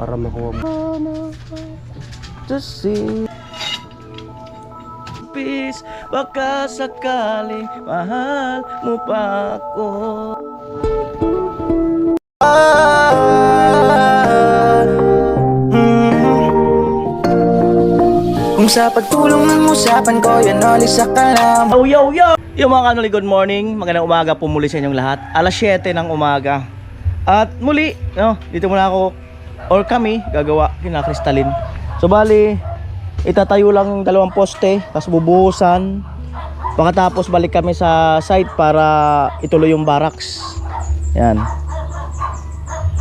para makuha mo. To see peace, baka sakaling mahal mo pa ako. Kung sa pagtulong ng usapan ko, yan alis sa kalam. Oh, yo, yo! Yung mga kanuli, good morning. Magandang umaga po muli sa inyong lahat. Alas 7 ng umaga. At muli, no, dito muna ako, or kami, gagawa kina Crystalline. So bali, itatayo lang yung dalawang poste, tapos bubuhusan. Pagkatapos balik kami sa site para ituloy yung barracks. Yan.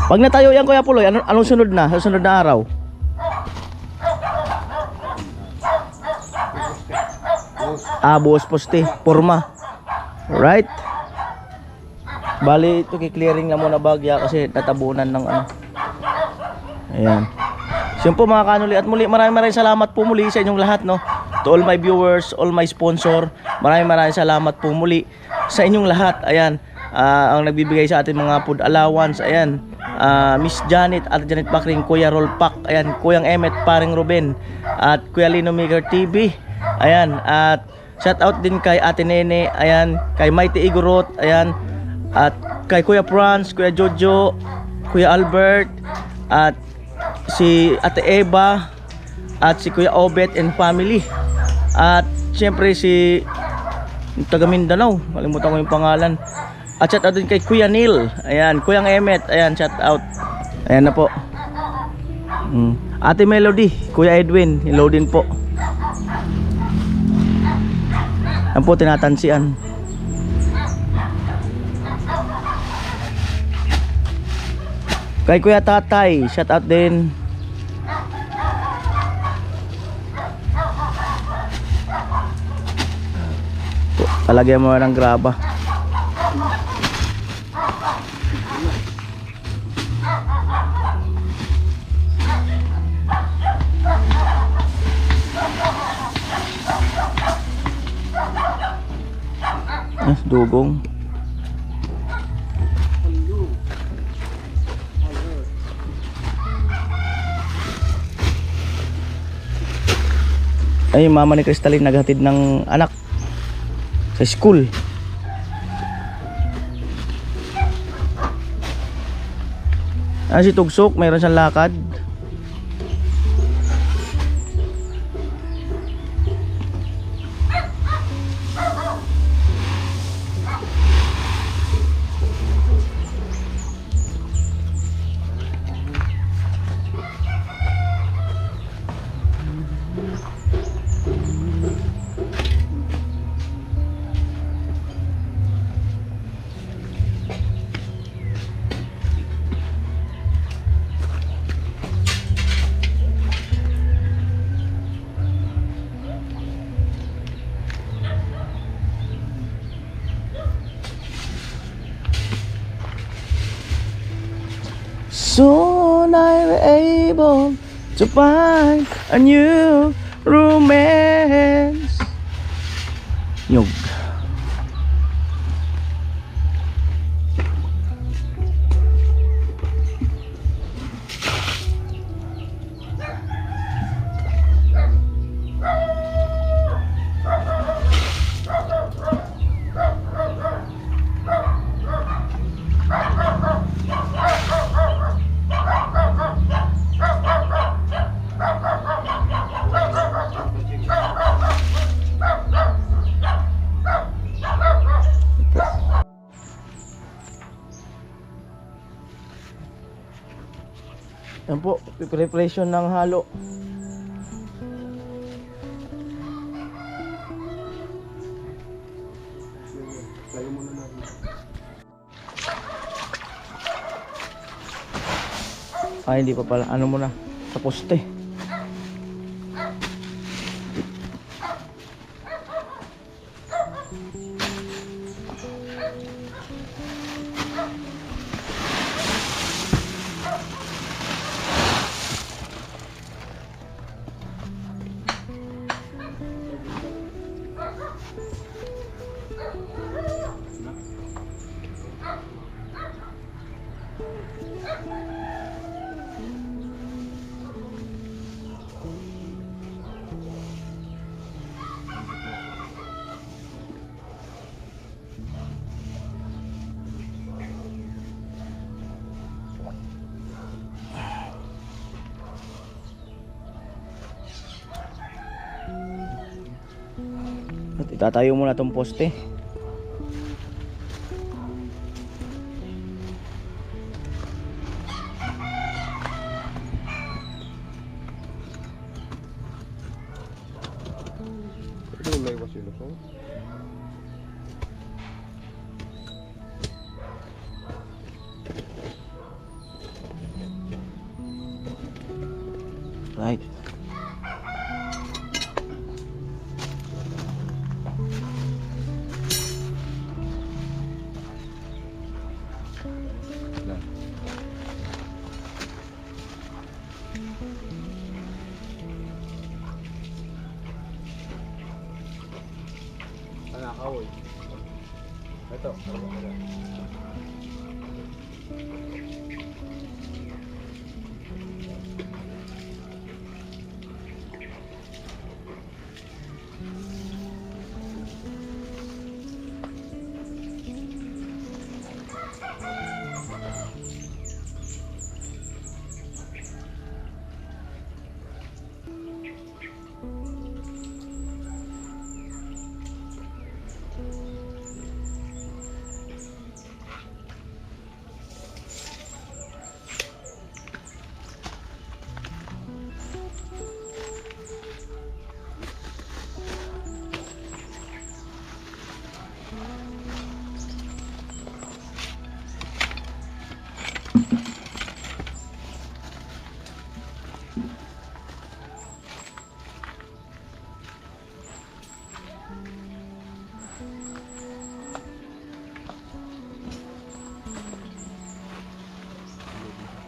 Pag natayo yan, Kuya Puloy, anong sunod na? Sunod na araw? Buhos poste, porma. Right? Bali, ito kiklearing na muna bagya kasi tatabunan ng ano. Ayan. So yun po mga kanuli, at muli maraming salamat po muli sa inyong lahat, no. To all my viewers, all my sponsor, maraming salamat po muli sa inyong lahat. Ayan, ang nagbibigay sa atin mga food allowance. Ayan, Miss Janet at Janet Bakring, Kuya Rolpak, ayan, Kuyang Emet, Paring Ruben, at Kuya Lino Maker TV. Ayan, at shout out din kay Ate Nene, ayan, kay Mighty Igorot, ayan, at kay Kuya Franz, Kuya Jojo, Kuya Albert, at si Ate Eva, at si Kuya Obet and family. At syempre si taga Mindanao, kalimutan ko yung pangalan. At shout out din kay Kuya Neil, ayan, Kuyang Emet, ayan, shout out. Ayan na po. Ate Melody, Kuya Edwin, hello din po. Yan po, tinatansian. Kay Kuya Tatay, shout out din. Palagyan mo ng graba. Dugong. Ay, mama ni Crystalline naghatid ng anak sa school. Si Tugsok, mayroon siyang lakad. Soon I'm able to find a new romance. Nyug. Yan po, preparation ng halo. Ay, hindi pa pala. Ano muna? Sa poste. At itatayo muna tong poste. Ito yung may wasilusong. Right. Kahoy. Ito.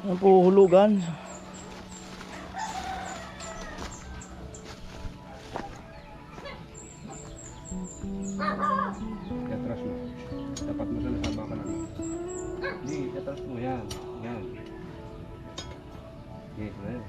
Yan po hulugan. Atras mo. Dapat mo siya nasama ka lang. Hindi, atras mo. Yan. Yan. Okay, well.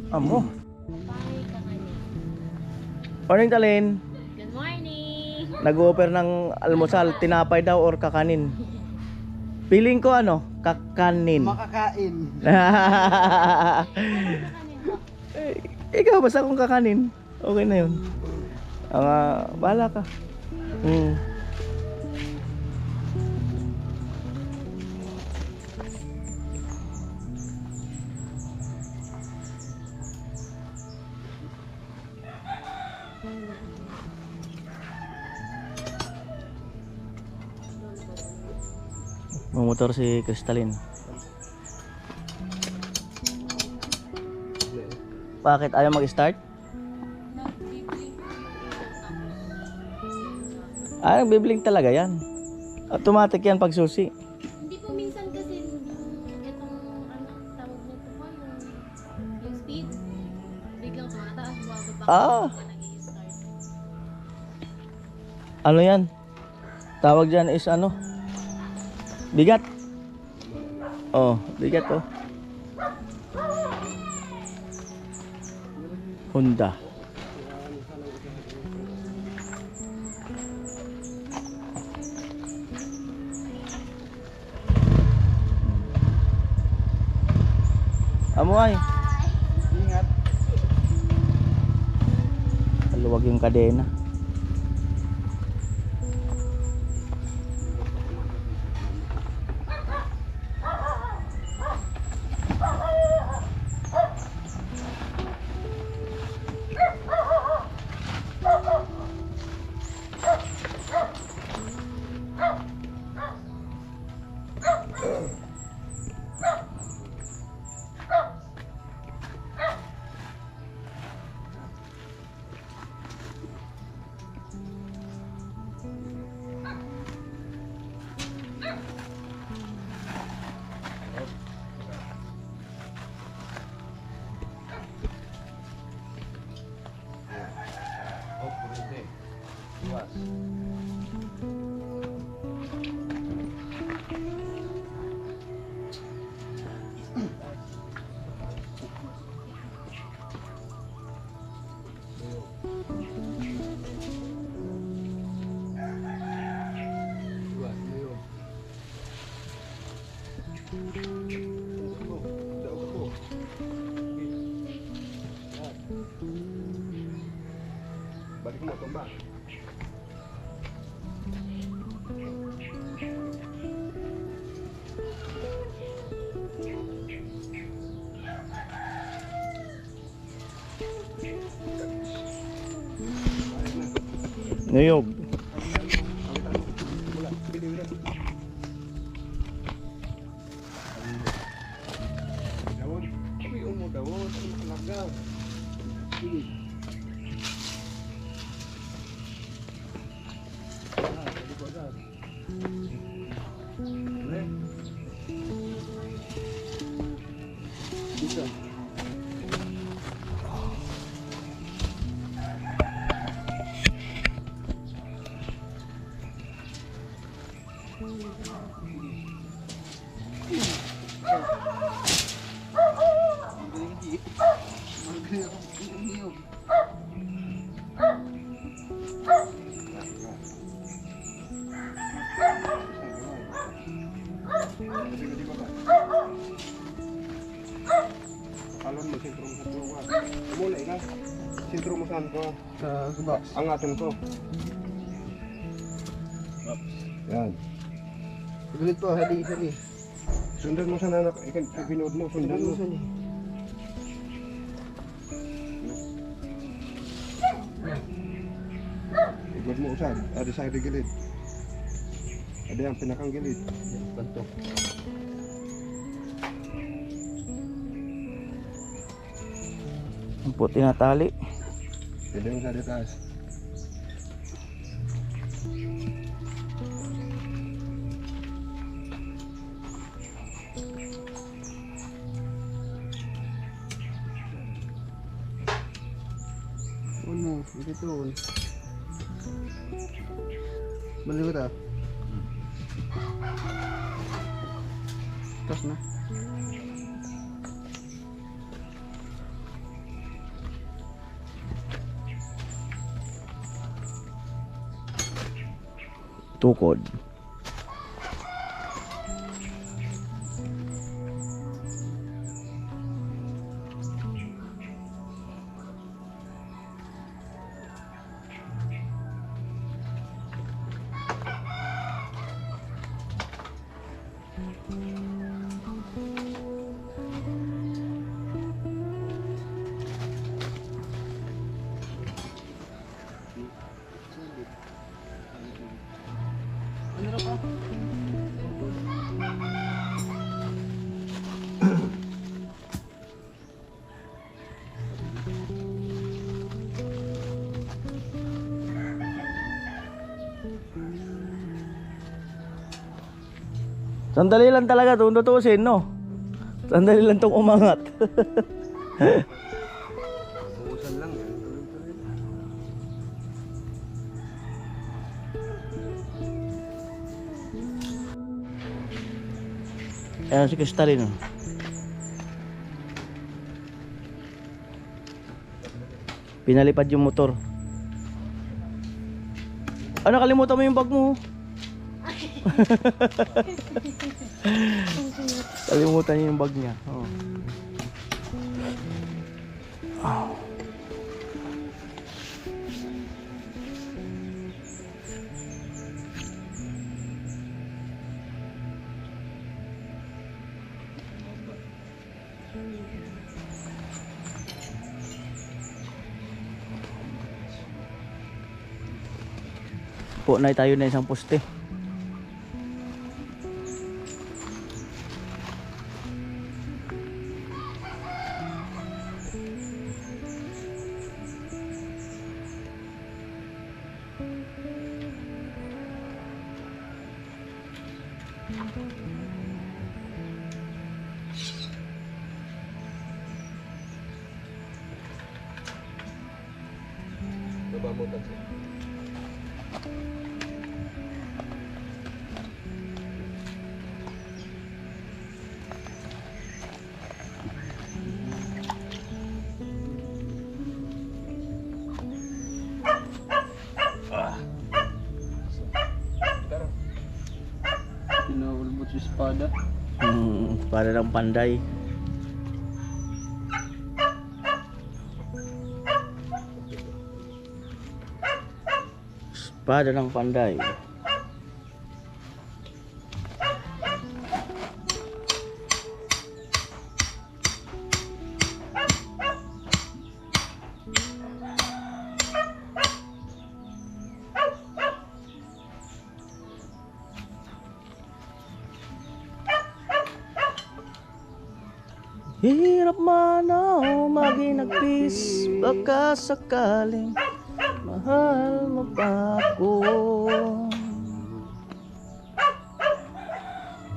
Amo. Bye, kakani. Morning, Talin. Good morning! Nag-offer ng almusal, tinapay daw or kakanin. Feeling ko ano, kakanin. Makakain. Kakanin ko. Ikaw, basta kung kakanin. Okay na yun. Bahala ka. Mamotor si Crystalline. Bakit ayaw mag-start? Nagbiblink talaga yan. Automatic yan pag susi. Hindi po minsan kasi itong tawag nito po, yung speed. Biglang tumataas, bumababa ka nag-i-start. Ano yan? Tawag dyan is ano? Bigat. Oh, bigat oh. Honda. Amo ay. Ingat. Maluwag yung kadena. Balik mo, tumba. Niyog. Dawon. Uy, dawon. Ano talaga? Sige. Bisa. Alam mo, sentro mo sa tuwa. Mulai ka. Sentro mo saan ko? Sa box. Angatan ko. Yan. Gulit po, hali. Sundan mo sa nanak. Pinood mo, sundan mo. Ikot mo usad. Ada sa gilid. Ada yang pinakang gilid. Banto. Ang puti na tali. Ada yang sa atas. Ano, dito. Balik ta. Tapos na. Tukod. Sandali lang talaga itong tutusin, no? Sandali lang itong umangat. Usan lang yan. Ayan si Kristalin, no? Pinalipad yung motor. Ano, nakalimutan mo yung bag mo? Kalimutan niya yung bag niya. Oh. Po na tayo na isang poste. Baba mo tayo. Pinaulbot yung espada. Para ng panday. Espada ng panday. Hirap man ako maginagpis, baka sakaling mahal mo pa ako.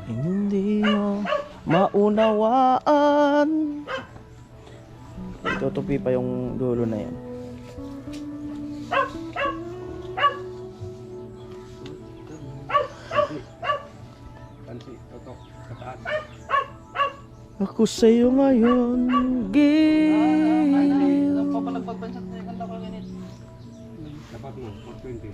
Hindi mo maunawaan. Tutupi pa yung dulo na yan. Pansi, totok, sa taas. Ako sa'yo ngayon, giliw. Dapat mo, 420.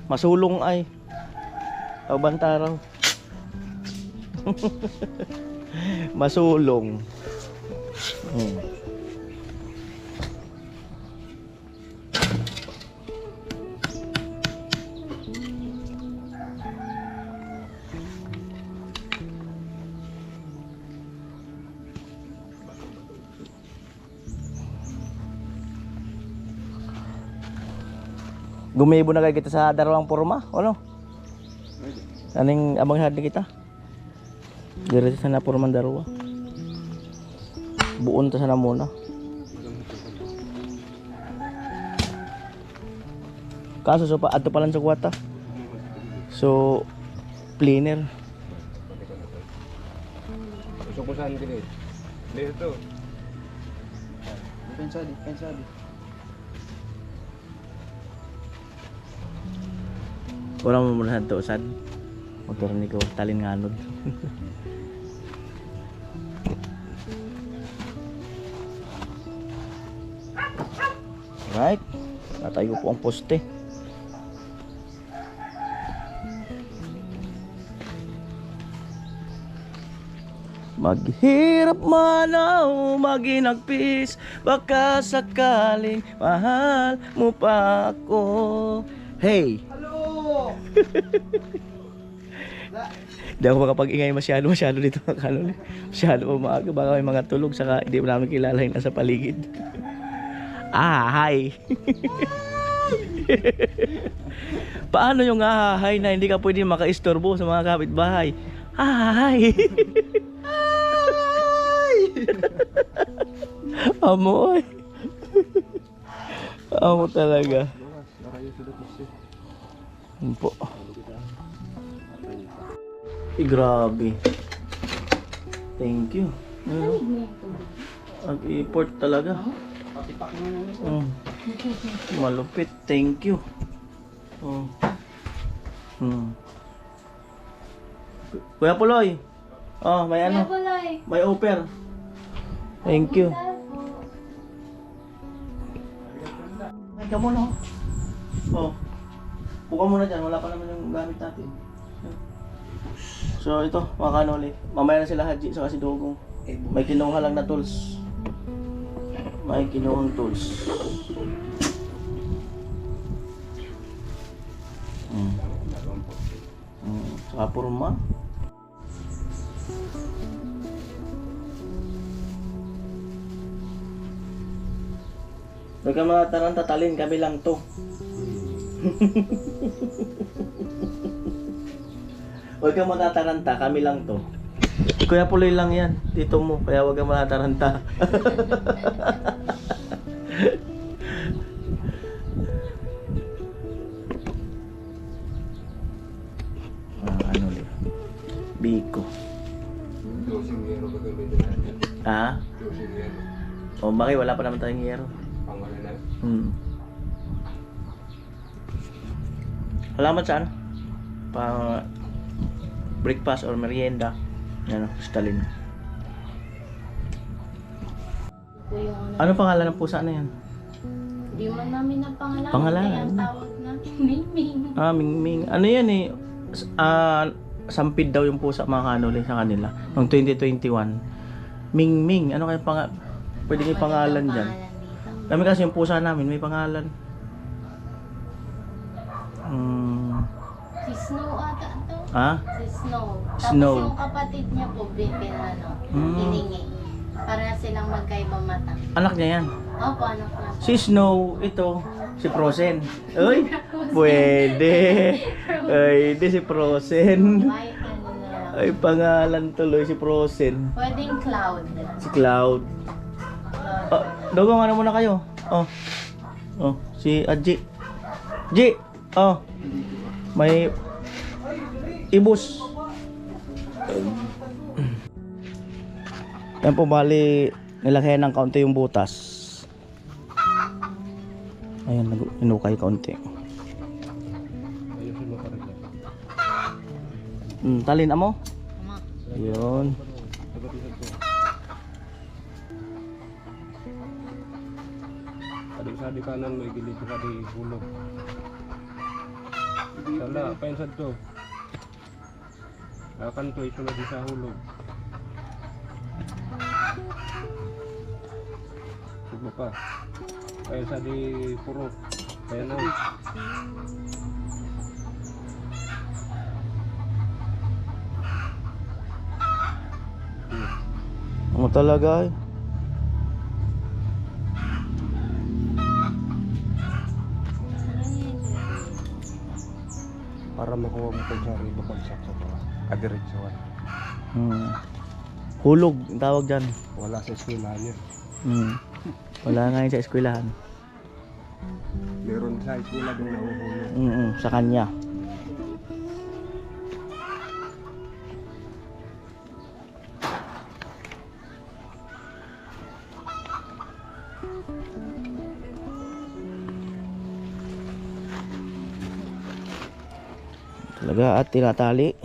Masulong ay. Banta raw. Masulong. Gumibo na kayo kita sa darawang porma, ano? Aning abang hard kita. Dire sa na porma darawa. Buon ta sana muna. Kaso so pa adto pa lang sa kwata. So cleaner. Gusto ko saan din eh. Dito. Pensadi. Wala mo muna to sad. Motor ni ko talin nganod. Right. Tatay ko po ang poste. Maghirap man ako maginagpis, baka sakaling mahal mo pa ako. Hey! Hindi ako makapag-ingay masyado dito mga kanoli. Masyado pa maaga, baka may mga tulog, saka hindi mo namin kilala yung nasa paligid. Hi! Paano yung hi na hindi ka pwede makaistorbo sa mga kapitbahay? Hi! Amoy! Amo talaga. Yun po. Grabe. Thank you. Ang-import talaga. Malupit. Thank you. Kuya Puloy. May ano? May offer. Thank you. Ay, ka muna. Buka muna dyan. Wala pa naman yung gamit natin. So ito, mga kanoli. Mamaya na sila Haji sa si Dogong. May kinuha lang na tools. May kinuhang tools. Saka purma. Huwag ka mga tarantatalin, kami lang to. Huwag ka matataranta, kami lang to. Kuya Puloy lang yan, dito mo, kaya huwag ka matataranta. Ano ulit? Biko. Dosing yero ba gamitin natin? Ha? Dosing yero. O bakit wala pa naman tayong hiyero? Pangalan na. Salamat saan? Pang breakfast or merienda. Ano, Stalin. Po yung Ano pangalan ng pusa na yan? Di man namin na pangalanan. Pangalanan. Kaya ang tawag namin, Mingming. Mingming. Ano yan eh? Sampid daw yung pusa mga kanuli sa kanila. Noong 2021. Mingming. Ano kaya pwede may pangalan dyan? Pangalan dito. Kami kasi yung pusa namin may pangalan. Si Snow ata to. Ha? Si Snow. Tapos Snow. yung kapatid niya po, hiningi. Para silang magkaibang mata. Anak niya yan. Opo, anak na. Si Snow, ito, si Frozen. Uy, pwede. Pwede si Frozen. Ay, ano na lang. Ay, pangalan tuloy si Frozen. Pwedeng Cloud. Si Cloud. Cloud. Dogong, ano muna kayo? Si Adji. Ji, may ibus. Yan po, bali, nilagyan ng kaunti yung butas. Ayan, inukay kaunti. Ayusin mo pa rin yan. Talin mo? Tama. Yun. Tagatisan ko. Kadang sa di kanan may gilid sa di hulog. Sala, painsan to. Akan to ito na di sa hulog. Subo pa. Kaya sa di puro. Kaya na. Ano talaga eh? Para makuha mo kung sari babagsak sa to. Kadiretsuhan. Hulog, ang tawag dyan. Wala sa eskwelahan yun. Wala nga yun sa eskwelahan. Meron sa eskwela doon nahuhulog. Sa kanya. Talaga at tinatali.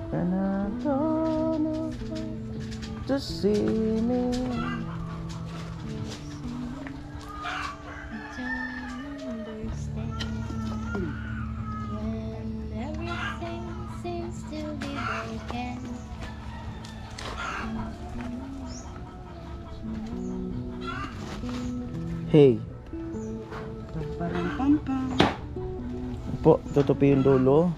And I don't know to see me. Don't understand when everything seems to be broken. Hey. Po, tutupi yung dulo.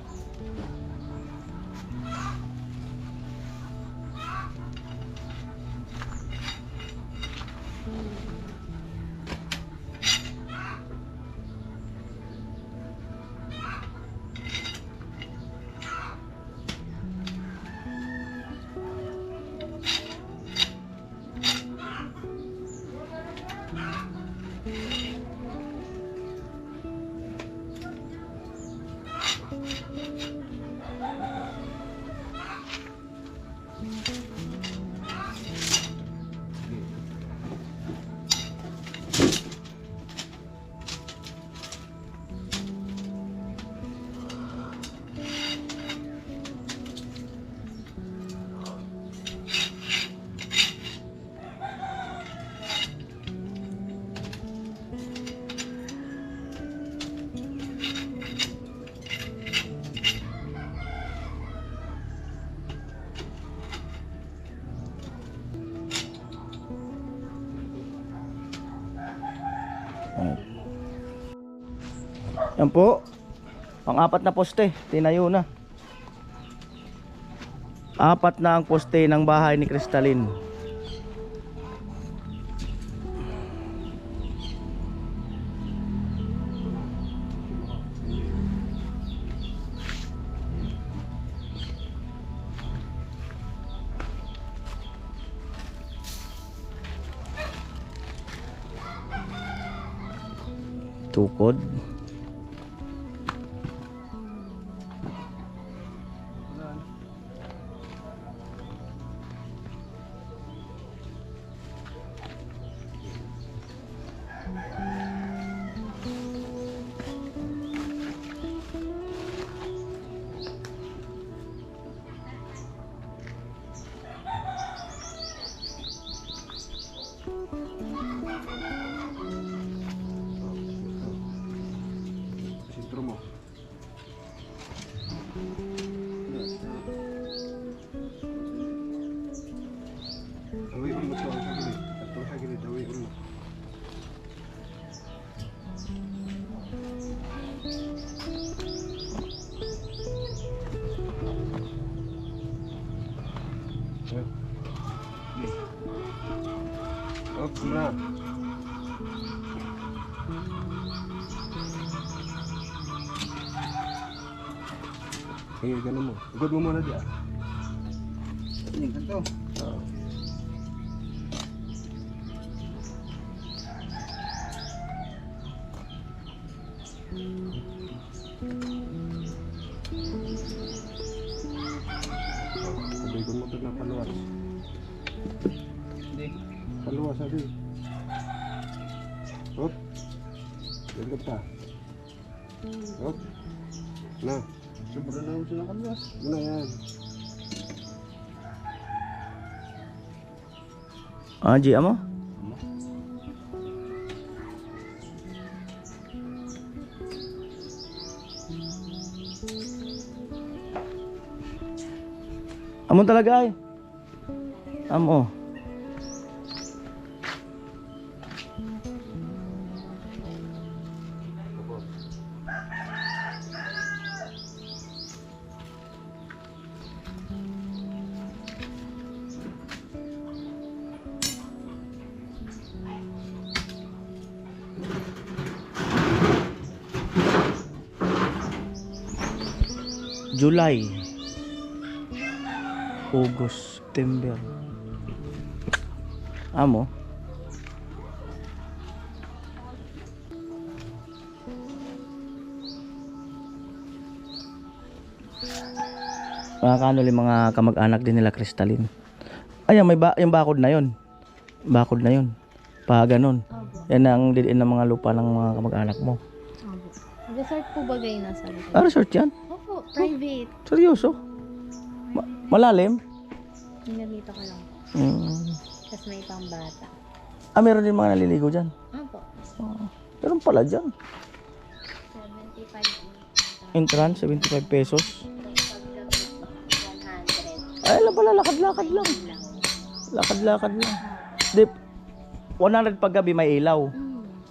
Yan po. Ang apat na poste, tinayo na. Apat na ang poste ng bahay ni Crystalline. Tukod. Up na. Ganun mo. Igod mo muna diyan. Ini kanto. Igod mo ito na paluwas. Hindi. Paluwas sabi. Up. Igod pa. Up. Na. Sobra na ako sila kanwas. Muna yan. G mo? Amon talaga ay. Amo. July, August, September. Amo. Mga kanol yung mga kamag-anak din nila Crystalline. Ayan, yung bakod na yon. Bakod na yon. Pa ganun. Yan ang didiin ng mga lupa ng mga kamag-anak mo. Resort po ba kayo nasa likod? Ah, resort yan? Opo, private. Seryoso? Malalim? Hinganito ko lang po. Tapos may pang bata. Ah, meron din mga naliligo dyan. Opo. Meron pala dyan. 75 Entrance, 75 pesos. paggabi 100. Ay, alam pala, lakad-lakad lang. Lakad-lakad lang. Di, 100 pag gabi may ilaw.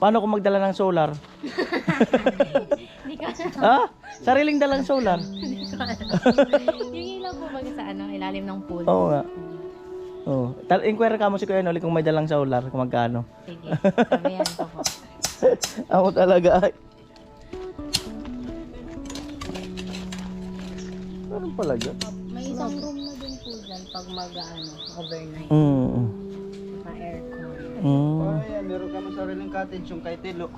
Paano kung magdala ng solar? Hindi ko alam. Ha? Sariling dalang solar. Hindi ko alam. Yung ilaw po ba sa ano, ilalim ng pool? Oo nga. Oh, inquire ka mo si Kuya Noli kung may dalang solar, kung magkano. Sige, sabihan ko po. Ako talaga ay. Meron pala dyan. May isang room na din po dyan pag overnight. Naka-aircon. Ay, meron kami sariling cottage yung kay Tilo.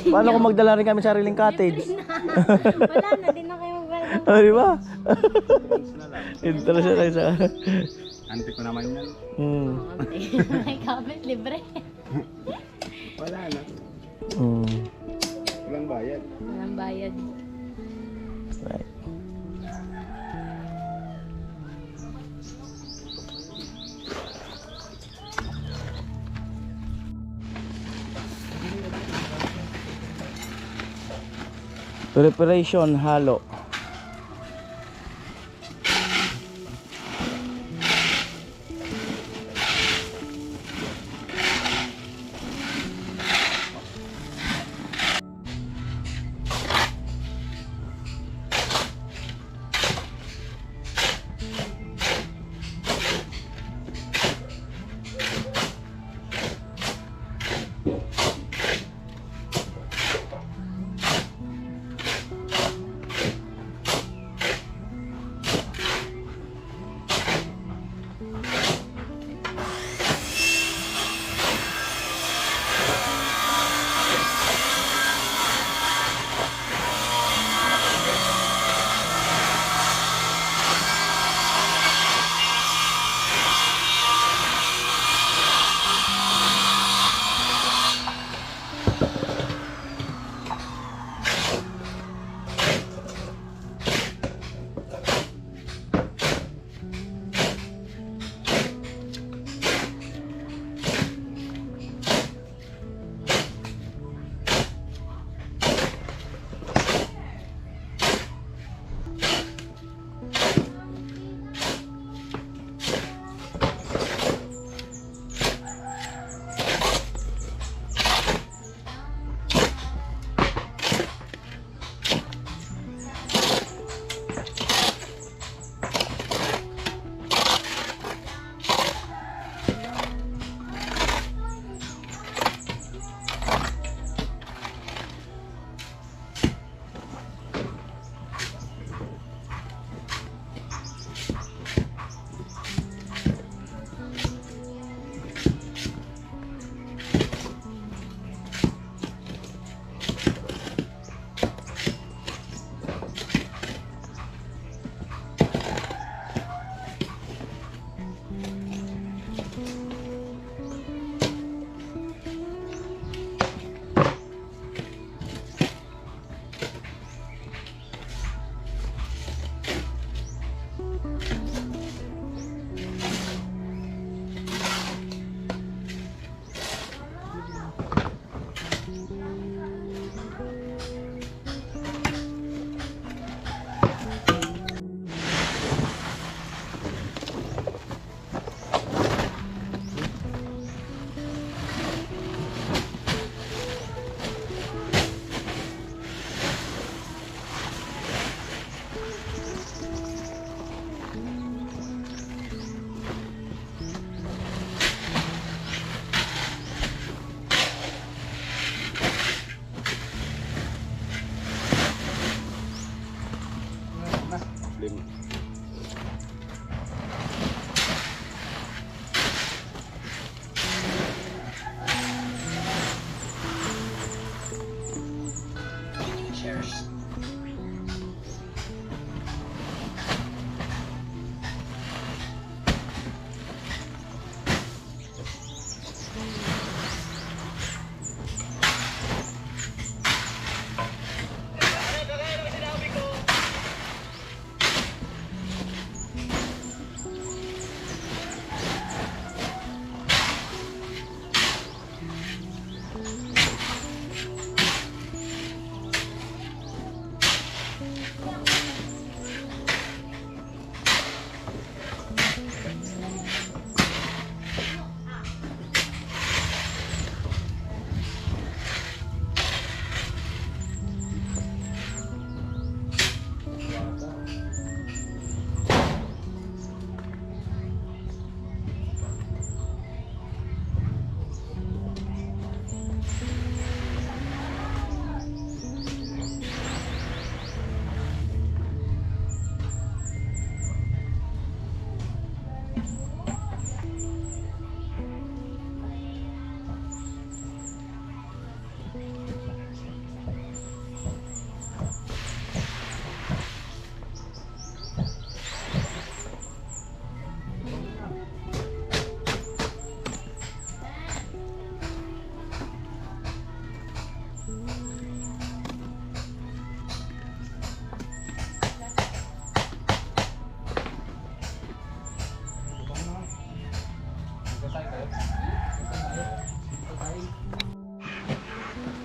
Paano kung magdala rin kami sariling cottage? Wala na, din na kayo mag-welcome. Oh, di ba? Interest na tayo sa... Ante ko naman yan. May kabit, libre. Wala na. Walang bayad. Walang bayad. Right. Preparation halo.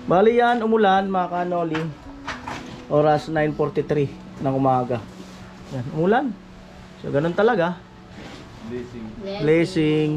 Bali yan, umulan mga kanoli. Oras 9:43 ng umaga. Yan, umulan. So ganun talaga. Blessing. Blessing.